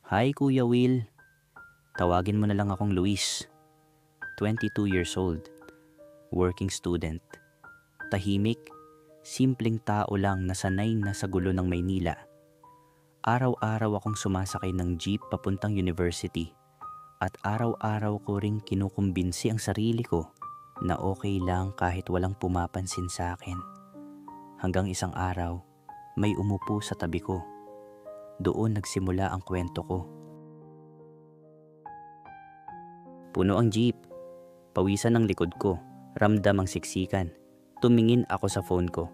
Hi Kuya Will, tawagin mo na lang akong Luis, 22 years old, working student. Tahimik, simpleng tao lang na sanay na sa gulo ng Maynila. Araw-araw akong sumasakay ng jeep papuntang university at araw-araw ko ring kinukumbinsi ang sarili ko na okay lang kahit walang pumapansin sa akin. Hanggang isang araw, may umupo sa tabi ko. Doon nagsimula ang kwento ko. Puno ang jeep. Pawisan ng likod ko. Ramdam ang siksikan. Tumingin ako sa phone ko.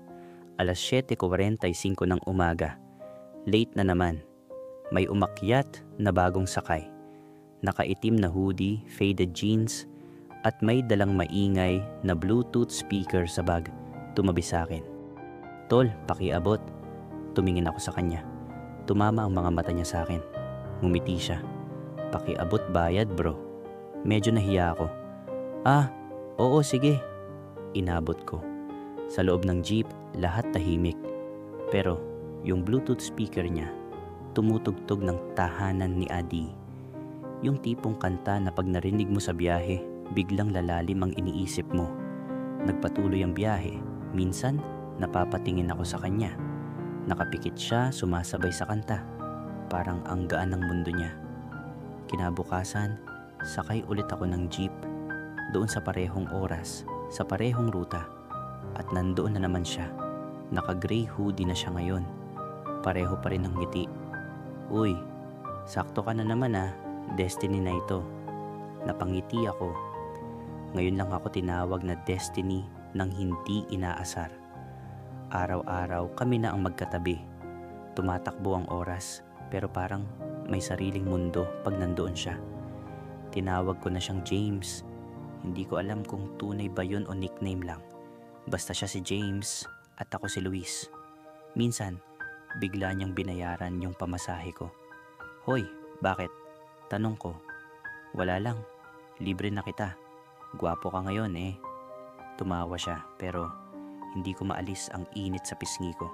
Alas 7:45 ng umaga. Late na naman. May umakyat na bagong sakay. Nakaitim na hoodie, faded jeans, at may dalang maingay na Bluetooth speaker sa bag. Tumabi sa akin. Tol, pakiabot. Tumingin ako sa kanya. Tumama ang mga mata niya sa akin. Ngumiti siya. Pakiabot bayad bro. Medyo nahiya ako. Ah, oo sige. Inabot ko. Sa loob ng jeep, lahat tahimik. Pero yung Bluetooth speaker niya, tumutugtog ng Tahanan ni Adi. Yung tipong kanta na pag narinig mo sa biyahe, biglang lalalim ang iniisip mo. Nagpatuloy ang biyahe. Minsan, napapatingin ako sa kanya. Nakapikit siya, sumasabay sa kanta. Parang ang gaan ng mundo niya. Kinabukasan, sakay ulit ako ng jeep. Doon sa parehong oras, sa parehong ruta. At nandoon na naman siya. Naka-gray hoodie na siya ngayon. Pareho pa rin ang ngiti. Uy, sakto ka na naman ah. Destiny na ito. Napangiti ako. Ngayon lang ako tinawag na destiny nang hindi inaasar. Araw-araw kami na ang magkatabi. Tumatakbo ang oras, pero parang may sariling mundo pag nandoon siya. Tinawag ko na siyang James. Hindi ko alam kung tunay ba yun o nickname lang. Basta siya si James at ako si Luis. Minsan, bigla niyang binayaran yung pamasahe ko. Hoy, bakit? Tanong ko. Wala lang, libre na kita. Gwapo ka ngayon eh. Tumawa siya pero hindi ko maalis ang init sa pisngi ko.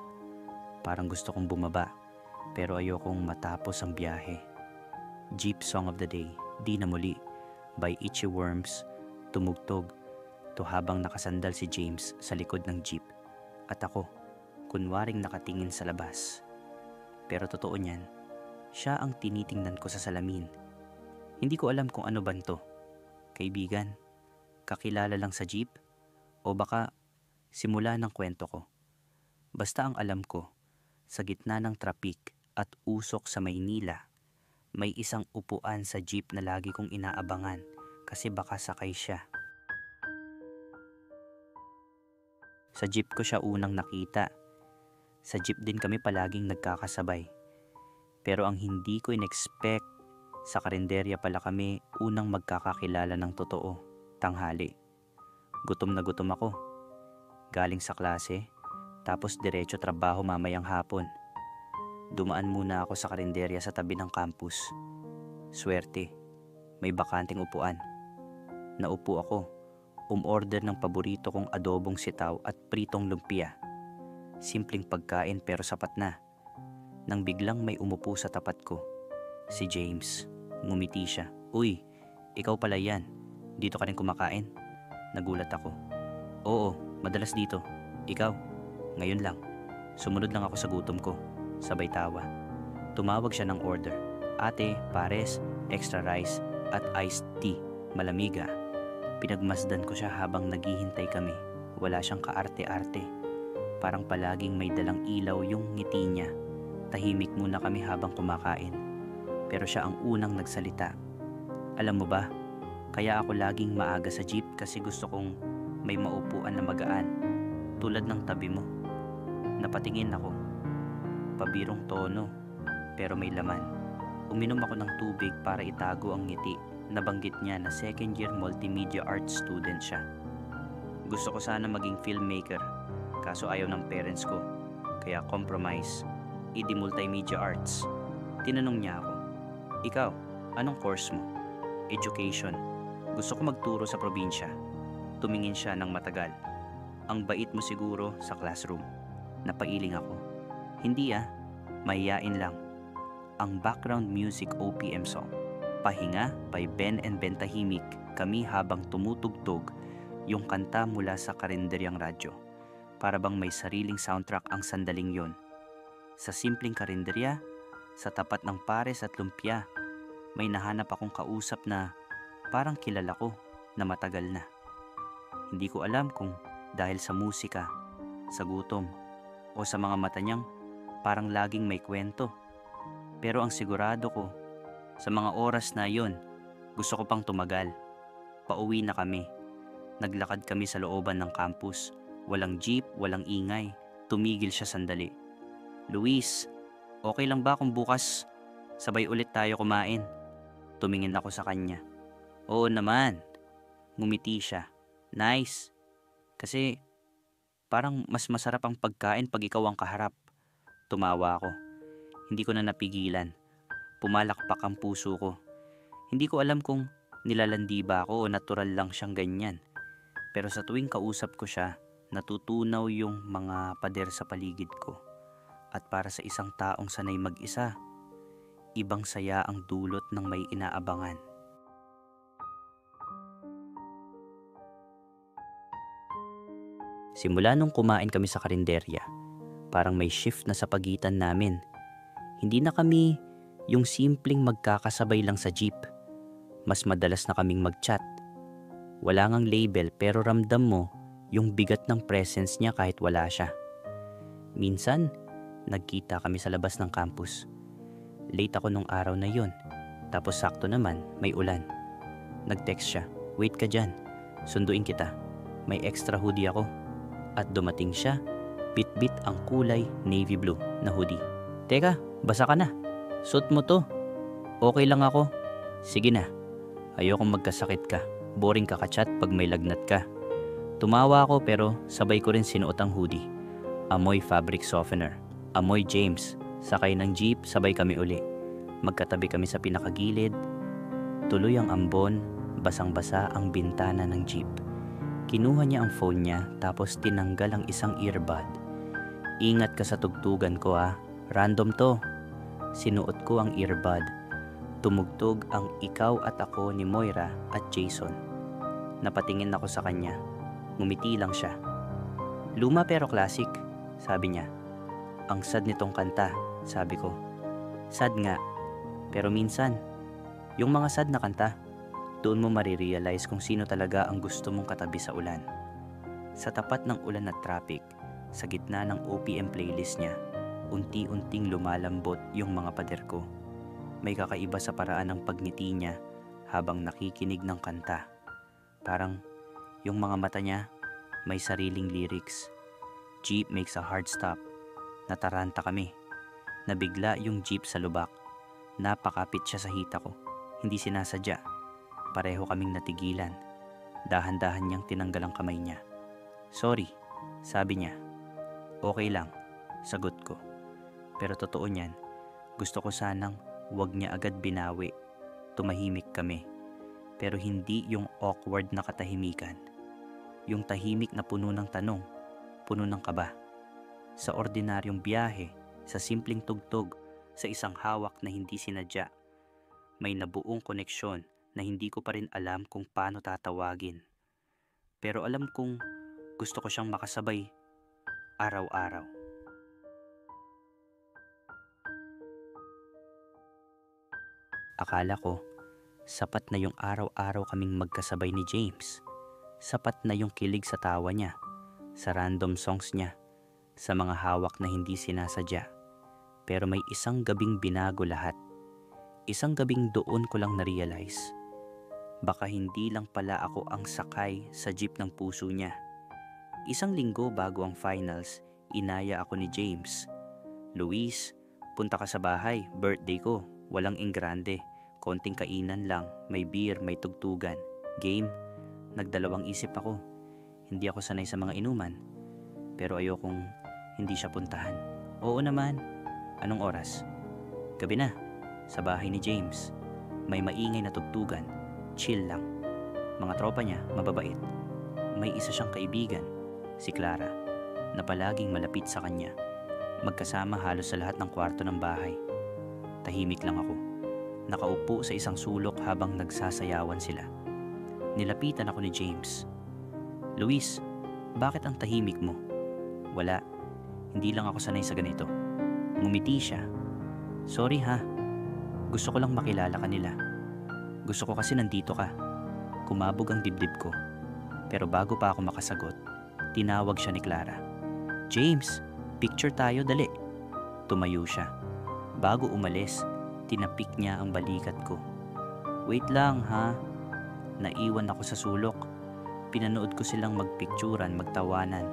Parang gusto kong bumaba, pero ayokong matapos ang biyahe. Jeep Song of the Day, Di na Muli, by Itchy Worms, tumugtog to habang nakasandal si James sa likod ng jeep. At ako, kunwaring nakatingin sa labas. Pero totoo niyan, siya ang tinitingnan ko sa salamin. Hindi ko alam kung ano ba to. Kaibigan, kakilala lang sa jeep, o baka simula ng kwento ko. Basta ang alam ko, sa gitna ng trapik at usok sa Maynila, may isang upuan sa jeep na lagi kong inaabangan kasi baka sakay siya. Sa jeep ko siya unang nakita. Sa jeep din kami palaging nagkakasabay. Pero ang hindi ko in-expect, sa karinderya pala kami unang magkakakilala ng totoo, tanghali. Gutom na gutom ako. Galing sa klase, tapos diretso trabaho mamayang hapon. Dumaan muna ako sa karinderya sa tabi ng campus. Swerte, may bakanting upuan. Naupo ako, umorder ng paborito kong adobong sitaw at pritong lumpia. Simpleng pagkain pero sapat na. Nang biglang may umupo sa tapat ko, si James. Ngumiti siya. Uy, ikaw pala yan. Dito ka rin kumakain? Nagulat ako. Oo, madalas dito. Ikaw? Ngayon lang. Sumunod lang ako sa gutom ko. Sabay tawa. Tumawag siya ng order. Ate, pares, extra rice, at iced tea. Malamiga. Pinagmasdan ko siya habang naghihintay kami. Wala siyang kaarte-arte. Parang palaging may dalang ilaw yung ngiti niya. Tahimik muna kami habang kumakain. Pero siya ang unang nagsalita. Alam mo ba, kaya ako laging maaga sa jeep kasi gusto kong may maupuan na magaan. Tulad ng tabi mo. Napatingin ako. Pabirong tono, pero may laman. Uminom ako ng tubig para itago ang ngiti. Nabanggit niya na second year multimedia arts student siya. Gusto ko sana maging filmmaker, kaso ayaw ng parents ko. Kaya compromise, idi multimedia arts. Tinanong niya ako, ikaw, anong course mo? Education. Gusto ko magturo sa probinsya. Tumingin siya ng matagal. Ang bait mo siguro sa classroom. Napailing ako. Hindi mahiyain lang. ang background music OPM song. Pahinga by Ben and Ben tahimik kami habang tumutugtog yung kanta mula sa karinderyang radyo. Para bang may sariling soundtrack ang sandaling yon. Sa simpleng karinderya, sa tapat ng pares at lumpia, may nahanap akong kausap na parang kilala ko na matagal na. Hindi ko alam kung dahil sa musika, sa gutom, o sa mga mata niyang parang laging may kwento. Pero ang sigurado ko, sa mga oras na yon, gusto ko pang tumagal. Pauwi na kami. Naglakad kami sa looban ng campus. Walang jeep, walang ingay. Tumigil siya sandali. Luis, okay lang ba kung bukas sabay ulit tayo kumain? Tumingin ako sa kanya. Oo naman. Ngumiti siya. Nice. Kasi parang mas masarap ang pagkain pag ikaw ang kaharap. Tumawa ako. Hindi ko na napigilan. Pumalakpak ang puso ko. Hindi ko alam kung nilalandi ba ako o natural lang siyang ganyan. Pero sa tuwing kausap ko siya, natutunaw yung mga pader sa paligid ko. At para sa isang taong sanay mag-isa, ibang saya ang dulot ng may inaabangan. Simula nung kumain kami sa karinderya, parang may shift na sa pagitan namin. Hindi na kami yung simpleng magkakasabay lang sa jeep. Mas madalas na kaming mag-chat. Wala ngang label pero ramdam mo yung bigat ng presence niya kahit wala siya. Minsan, nagkita kami sa labas ng campus. Late ako nung araw na yon. Tapos sakto naman, may ulan. Nag-text siya, wait ka dyan. Sunduin kita. May extra hoodie ako. At dumating siya, bit-bit ang kulay navy blue na hoodie. Teka, basa ka na. Suot mo to. Okay lang ako. Sige na. Ayokong magkasakit ka. Boring ka ka-chat pag may lagnat ka. Tumawa ako pero sabay ko rin sinuot ang hoodie. Amoy fabric softener. Amoy James. Sakay ng jeep, sabay kami uli. Magkatabi kami sa pinakagilid. Tuloy ang ambon, basang-basa ang bintana ng jeep. Kinuha niya ang phone niya tapos tinanggal ang isang earbud. Ingat ka sa tugtugan ko ha. Random to. Sinuot ko ang earbud. Tumugtog ang Ikaw at Ako ni Moira at Jason. Napatingin ako sa kanya. Ngumiti lang siya. Luma pero classic, sabi niya. Ang sad nitong kanta, sabi ko. Sad nga, pero minsan, yung mga sad na kanta, doon mo marirealize kung sino talaga ang gusto mong katabi sa ulan. Sa tapat ng ulan at traffic, sa gitna ng OPM playlist niya, unti-unting lumalambot yung mga pader ko. May kakaiba sa paraan ng pagngiti niya habang nakikinig ng kanta. Parang yung mga mata niya may sariling lyrics. Jeep makes a hard stop. Nataranta kami. Nabigla yung jeep sa lubak. Napakapit siya sa hita ko. Hindi sinasadya. Pareho kaming natigilan. Dahan-dahan niyang tinanggal ang kamay niya. Sorry, sabi niya. Okay lang, sagot ko. Pero totoo niyan, gusto ko sanang wag niya agad binawi. Tumahimik kami. Pero hindi yung awkward na katahimikan. Yung tahimik na puno ng tanong, puno ng kaba. Sa ordinaryong biyahe, sa simpleng tugtog, sa isang hawak na hindi sinadya, may nabuong koneksyon na hindi ko pa rin alam kung paano tatawagin. Pero alam kong gusto ko siyang makasabay araw-araw. Akala ko, sapat na yung araw-araw kaming magkasabay ni James. Sapat na yung kilig sa tawa niya, sa random songs niya, sa mga hawak na hindi sinasadya. Pero may isang gabing binago lahat. Isang gabing doon ko lang na-realize. Baka hindi lang pala ako ang sakay sa jeep ng puso niya. Isang linggo bago ang finals, inaya ako ni James. Luis, punta ka sa bahay, birthday ko. Walang ingrande, konting kainan lang, may beer, may tugtugan. Game, nagdalawang isip ako. Hindi ako sanay sa mga inuman. Pero ayokong hindi siya puntahan. Oo naman. Anong oras? Gabi na. Sa bahay ni James. May maingay na tugtugan. Chill lang. Mga tropa niya, mababait. May isa siyang kaibigan, si Clara, na palaging malapit sa kanya. Magkasama halos sa lahat ng kwarto ng bahay. tahimik lang ako. Nakaupo sa isang sulok habang nagsasayawan sila. Nilapitan ako ni James. Luis, bakit ang tahimik mo? Wala, hindi lang ako sanay sa ganito. Ngumiti siya. Sorry ha, gusto ko lang makilala ka nila. Gusto ko kasi nandito ka. Kumabog ang dibdib ko. Pero bago pa ako makasagot, tinawag siya ni Clara. James, picture tayo dali. Tumayo siya. Bago umalis, tinapik niya ang balikat ko. Wait lang ha. Naiwan ako sa sulok. Pinanood ko silang magpicturan, magtawanan.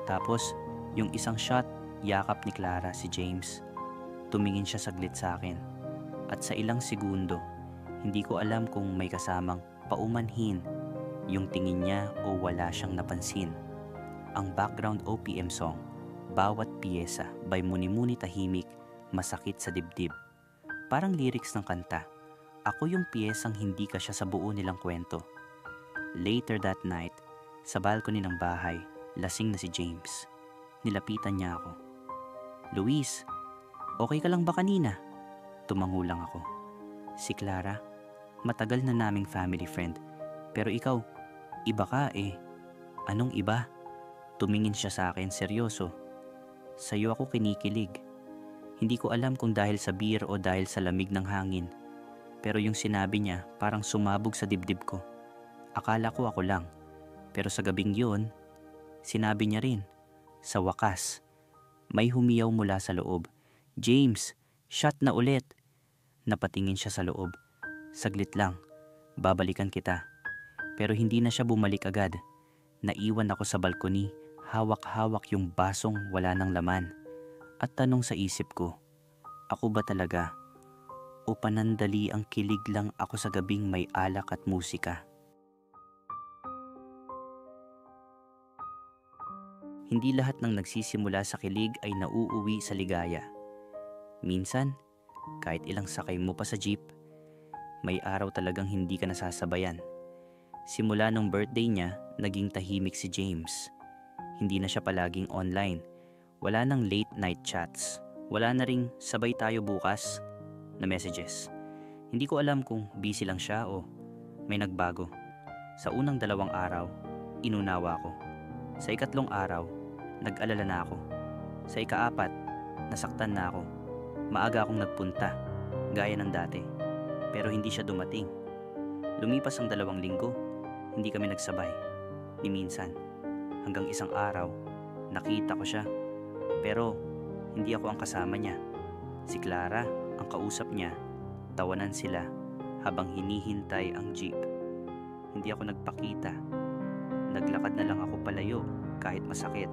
Tapos, yung isang shot, yakap ni Clara si James. Tumingin siya saglit sa akin. At sa ilang segundo, hindi ko alam kung may kasamang paumanhin yung tingin niya o wala siyang napansin. Ang background OPM song, Bawat Piyesa by Muni-Muni Tahimik, masakit sa dibdib. Parang lyrics ng kanta. Ako yung piyesang hindi ka siya sa buo nilang kwento. Later that night, sa balcony ng bahay, lasing na si James. Nilapitan niya ako. Luis, okay ka lang ba kanina? Tumangulang ako. Si Clara, matagal na naming family friend. Pero ikaw, iba ka eh. Anong iba? Tumingin siya sa akin seryoso. Sa'yo ako kinikilig. Hindi ko alam kung dahil sa beer o dahil sa lamig ng hangin. Pero yung sinabi niya parang sumabog sa dibdib ko. Akala ko ako lang. Pero sa gabing yun, sinabi niya rin. Sa wakas, may humiyaw mula sa loob. James, shot na ulit. Napatingin siya sa loob. Saglit lang, babalikan kita. Pero hindi na siya bumalik agad. Naiwan ako sa balkoni, hawak-hawak yung basong wala ng laman. At tanong sa isip ko, ako ba talaga? O panandali ang kilig lang ako sa gabing may alak at musika? Hindi lahat ng nagsisimula sa kilig ay nauuwi sa ligaya. Minsan, kahit ilang sakay mo pa sa jeep, may araw talagang hindi ka nasasabayan. Simula nung birthday niya, naging tahimik si James. Hindi na siya palaging online. Wala nang late night chats. Wala na ring sabay tayo bukas na messages. Hindi ko alam kung busy lang siya o may nagbago. Sa unang 2 araw, inunawa ko. Sa ikatlong araw, nag-alala na ako. Sa ika-4, nasaktan na ako. Maaga akong nagpunta, gaya ng dati. Pero hindi siya dumating. Lumipas ang 2 linggo, hindi kami nagsabay. Ni minsan, hanggang isang araw, nakita ko siya. Pero hindi ako ang kasama niya. Si Clara, ang kausap niya, tawanan sila habang hinihintay ang jeep. Hindi ako nagpakita. Naglakad na lang ako palayo kahit masakit.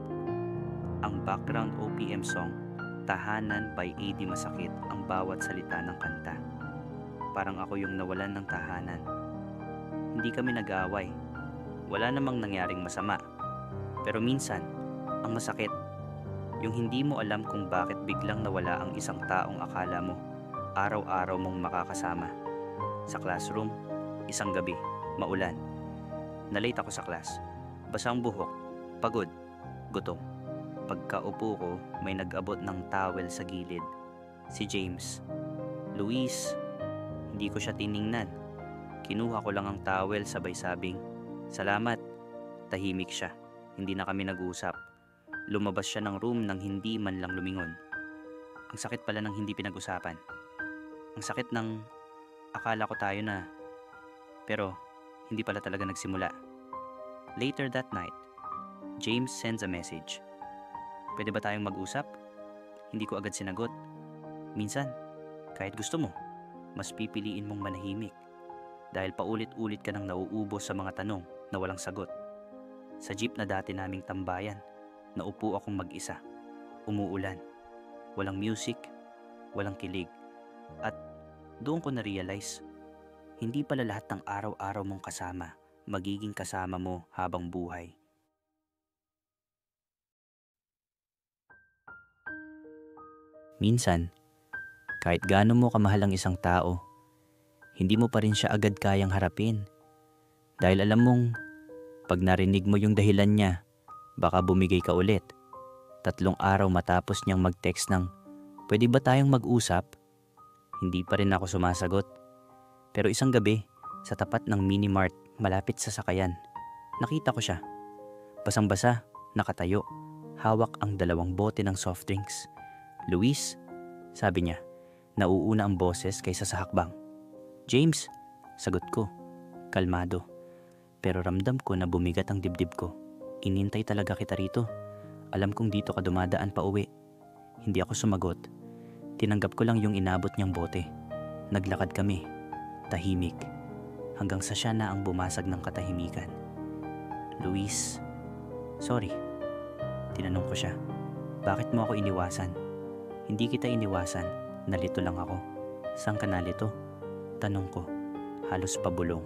Ang background OPM song, Tahanan by AD Masakit, ang bawat salita ng kanta. Parang ako yung nawalan ng tahanan. Hindi kami nag-aaway. Wala namang nangyaring masama. Pero minsan, ang masakit, yung hindi mo alam kung bakit biglang nawala ang isang taong akala mo araw-araw mong makakasama. Sa classroom, isang gabi, maulan. Nalate ako sa class. Basa ang buhok, pagod, gutom. Pagkaupo ko, may nag-abot ng towel sa gilid. Si James. Luis, hindi ko siya tiningnan. Kinuha ko lang ang towel sabay sabing, salamat. Tahimik siya. Hindi na kami nag-usap. Lumabas siya ng room nang hindi man lang lumingon. Ang sakit pala ng hindi pinag-usapan. Ang sakit ng akala ko tayo na. Pero hindi pala talaga nagsimula. Later that night, James sends a message. Pwede ba tayong mag-usap? Hindi ko agad sinagot. Minsan, kahit gusto mo, mas pipiliin mong manahimik. Dahil paulit-ulit ka nang nauubos sa mga tanong na walang sagot. Sa jeep na dati naming tambayan, naupo akong mag-isa. Umuulan. Walang music, walang kilig. At doon ko na-realize, hindi pala lahat ng araw-araw mong kasama magiging kasama mo habang buhay. Minsan, kahit gaano mo kamahal ang isang tao, hindi mo pa rin siya agad kayang harapin. Dahil alam mong, pag narinig mo yung dahilan niya, baka bumigay ka ulit. 3 araw matapos niyang mag-text ng, pwede ba tayong mag-usap? Hindi pa rin ako sumasagot. Pero isang gabi, sa tapat ng mini-mart malapit sa sakayan, nakita ko siya. Basang-basa, nakatayo, hawak ang 2 bote ng soft drinks. "Luis," sabi niya, nauuna ang boses kaysa sa hakbang. "James," sagot ko, kalmado. Pero ramdam ko na bumigat ang dibdib ko. "Inintay talaga kita rito. Alam kong dito ka dumadaan pa uwi." Hindi ako sumagot. Tinanggap ko lang yung inabot niyang bote. Naglakad kami, tahimik, hanggang sa siya na ang bumasag ng katahimikan. "Luis, sorry." Tinanong ko siya, "Bakit mo ako iniwasan?" "Hindi kita iniwasan, nalito lang ako." "Saan ka nalito?" Tanong ko, halos pabulong.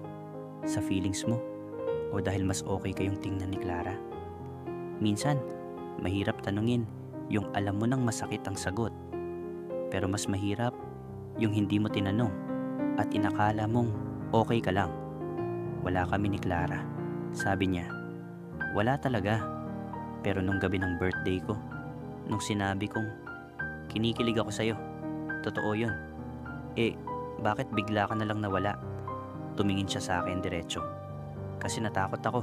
"Sa feelings mo? O dahil mas okay kayong tingnan ni Clara?" Minsan, mahirap tanungin yung alam mo nang masakit ang sagot. Pero mas mahirap yung hindi mo tinanong at inakala mong okay ka lang. "Wala kami ni Clara," sabi niya. Wala talaga. Pero nung gabi ng birthday ko, nung sinabi kong kinikilig ako sa'yo, totoo yun. Bakit bigla ka na lang nawala? Tumingin siya sa akin diretso. Kasi natakot ako.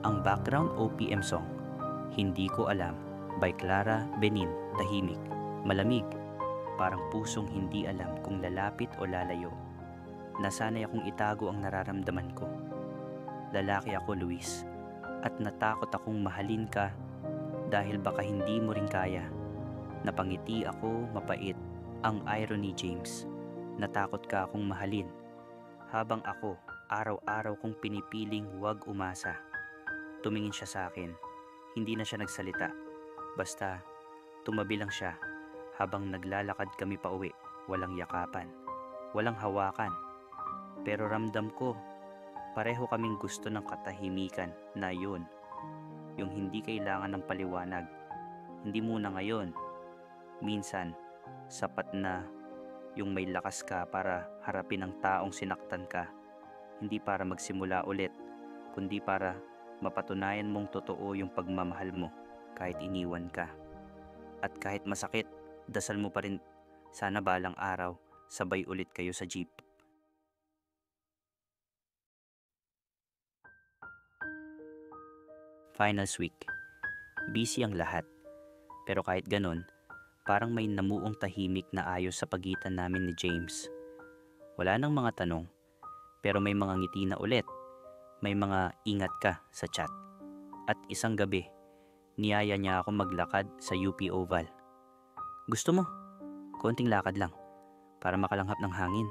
Ang background OPM song, "Hindi Ko Alam" by Clara Benin, tahimik, malamig, parang pusong hindi alam kung lalapit o lalayo. Nasanay akong itago ang nararamdaman ko. Lalaki ako, Luis, at natakot akong mahalin ka dahil baka hindi mo rin kaya. Napangiti ako, mapait, ang irony, James. Natakot ka akong mahalin, habang ako, araw-araw kong pinipiling huwag umasa. Tumingin siya sa akin. Hindi na siya nagsalita. Basta, tumabi lang siya habang naglalakad kami pa uwi. Walang yakapan, walang hawakan. Pero ramdam ko, pareho kaming gusto ng katahimikan na yun. Yung hindi kailangan ng paliwanag. Hindi muna ngayon. Minsan, sapat na yung may lakas ka para harapin ang taong sinaktan ka. Hindi para magsimula ulit, kundi para mapatunayan mong totoo yung pagmamahal mo kahit iniwan ka. At kahit masakit, dasal mo pa rin, sana balang araw sabay ulit kayo sa jeep. Finals week. Busy ang lahat. Pero kahit ganon, parang may namuong tahimik na ayos sa pagitan namin ni James. Wala nang mga tanong, pero may mga ngiti na ulit. May mga ingat ka sa chat. At isang gabi, niyaya niya ako maglakad sa UP Oval. "Gusto mo? Konting lakad lang, para makalanghap ng hangin."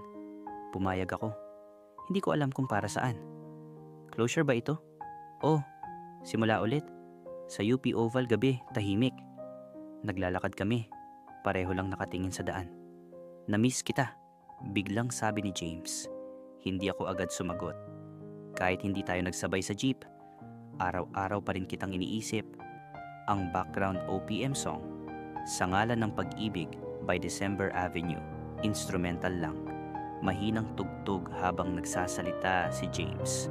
Pumayag ako. Hindi ko alam kung para saan. "Closure ba ito?" "Oh, simula ulit. Sa UP Oval gabi, tahimik." Naglalakad kami, pareho lang nakatingin sa daan. "Na-miss kita," biglang sabi ni James. Hindi ako agad sumagot. Kahit hindi tayo nagsabay sa jeep, araw-araw pa rin kitang iniisip. Ang background OPM song, "Sa Ngalan ng Pag-ibig" by December Avenue, instrumental lang. Mahinang tugtog habang nagsasalita si James.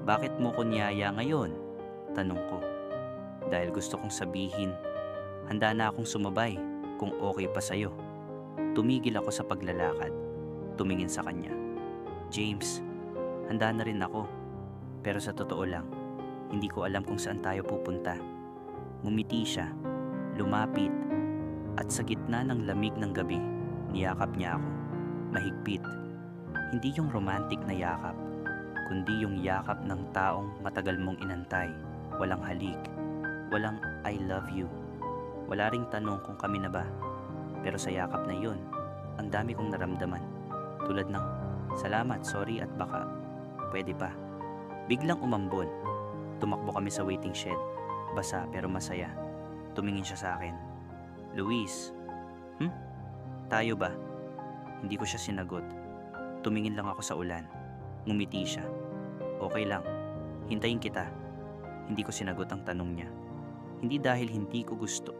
"Bakit mo ko niyaya ngayon?" Tanong ko. Dahil gusto kong sabihin, handa na akong sumabay kung okay pa sa'yo. Tumigil ako sa paglalakad. Tumingin sa kanya. "James, handa na rin ako. Pero sa totoo lang, hindi ko alam kung saan tayo pupunta." Ngumiti siya, lumapit, at sa gitna ng lamig ng gabi, niyakap niya ako. Mahigpit. Hindi yung romantic na yakap, kundi yung yakap ng taong matagal mong inantay. Walang halik, walang "I love you." Wala ring tanong kung kami na ba. Pero sa yakap na yun, ang dami kong naramdaman. Tulad ng "Salamat, sorry at baka pwede pa." Biglang umambon. Tumakbo kami sa waiting shed. Basa pero masaya. Tumingin siya sa akin. "Luis, tayo ba?" Hindi ko siya sinagot. Tumingin lang ako sa ulan. Ngumiti siya. "Okay lang. Hintayin kita." Hindi ko sinagot ang tanong niya. Hindi dahil hindi ko gusto,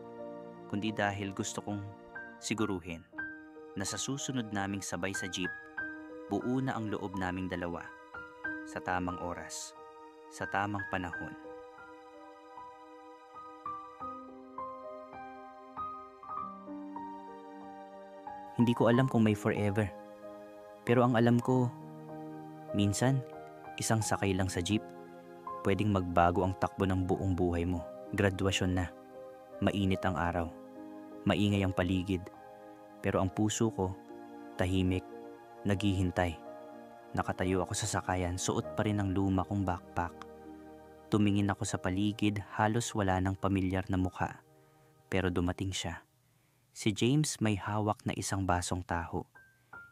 kundi dahil gusto kong siguruhin na sa susunod naming sabay sa jeep, buo na ang loob naming dalawa. Sa tamang oras, sa tamang panahon. Hindi ko alam kung may forever. Pero ang alam ko, minsan, isang sakay lang sa jeep, pwedeng magbago ang takbo ng buong buhay mo. Graduasyon na. Mainit ang araw. Maingay ang paligid. Pero ang puso ko, tahimik, naghihintay. Nakatayo ako sa sakayan, suot pa rin ang luma kong backpack. Tumingin ako sa paligid, halos wala ng pamilyar na mukha. Pero dumating siya. Si James may hawak na isang basong taho.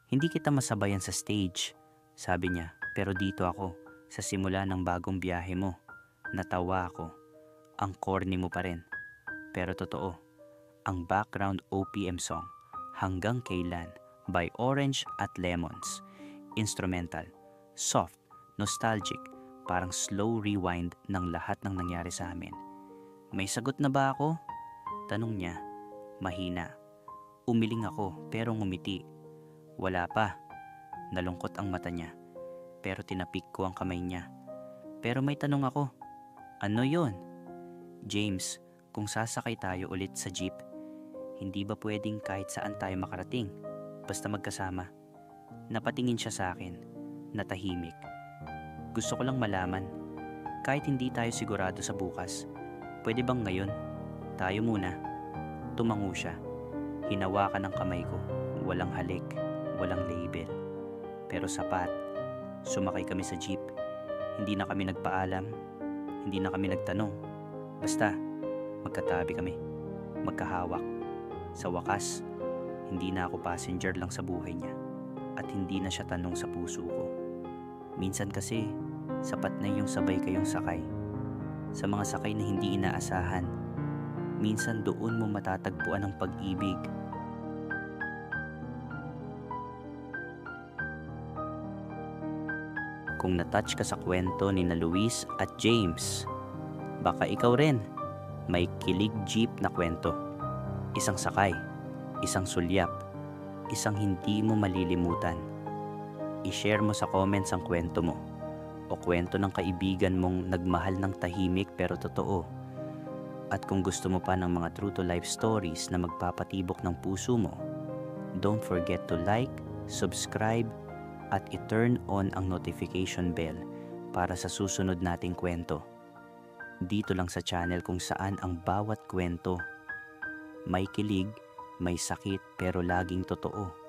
Hindi kita masabayan sa stage, sabi niya, pero dito ako, sa simula ng bagong biyahe mo. Natawa ako. Ang corny mo pa rin. Pero totoo, ang background OPM song, Hanggang Kailan, by Orange at Lemons. Instrumental, soft, nostalgic, parang slow rewind ng lahat ng nangyari sa amin. May sagot na ba ako? Tanong niya. Mahina. Umiling ako pero ngumiti. Wala pa. Nalungkot ang mata niya. Pero tinapik ko ang kamay niya. Pero may tanong ako. Ano yon? James, kung sasakay tayo ulit sa jeep, hindi ba pwedeng kahit saan tayo makarating? Basta magkasama. Napatingin siya sa akin. Natahimik. Gusto ko lang malaman. Kahit hindi tayo sigurado sa bukas, pwede bang ngayon? Tayo muna. Tumango siya. Hinawakan ang kamay ko. Walang halik, walang label. Pero sapat. Sumakay kami sa jeep. Hindi na kami nagpaalam. Hindi na kami nagtanong. Basta, magkatabi kami. Magkahawak. Sa wakas, hindi na ako passenger lang sa buhay niya. At hindi na siya tanong sa puso ko. Minsan kasi, sapat na yung sabay kayong sakay. Sa mga sakay na hindi inaasahan, minsan doon mo matatagpuan ang pag-ibig. Kung natouch ka sa kwento ni na Luis at James, baka ikaw rin may kilig jeep na kwento. Isang sakay, isang sulyap, isang hindi mo malilimutan. I-share mo sa comments ang kwento mo o kwento ng kaibigan mong nagmahal ng tahimik pero totoo. At kung gusto mo pa ng mga true to life stories na magpapatibok ng puso mo, don't forget to like, subscribe, at i-turn on ang notification bell para sa susunod nating kwento. Dito lang sa channel kung saan ang bawat kwento may kilig, may sakit pero laging totoo.